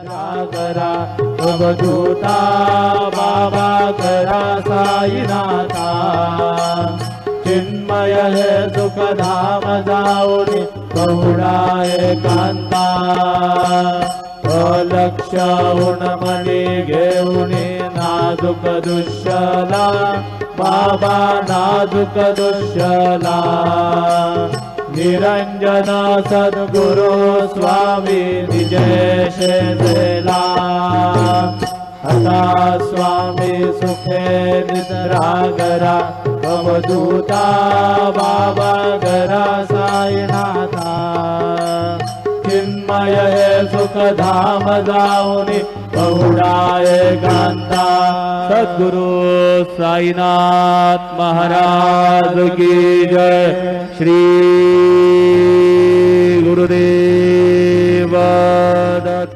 करा अवधूता बाबा करा साईनाथा चिन्मय हे सुखधाम जाऊनी बहुडा एकांता अलक्ष उणमणी घेऊनी नाजुक दुष्यला बाबा नाजुक दुष्यला निरंजन सद्गुरु स्वामी निजेशेला आता स्वामी सुखे निद्रा करा अवधूता बाबा गरा साईनाथा चिन्मय हे सुखधाम जाऊनी बहुडा एकांता सद्गुरु साईनाथ महाराज की जय श्री गुरुदेव दत्त।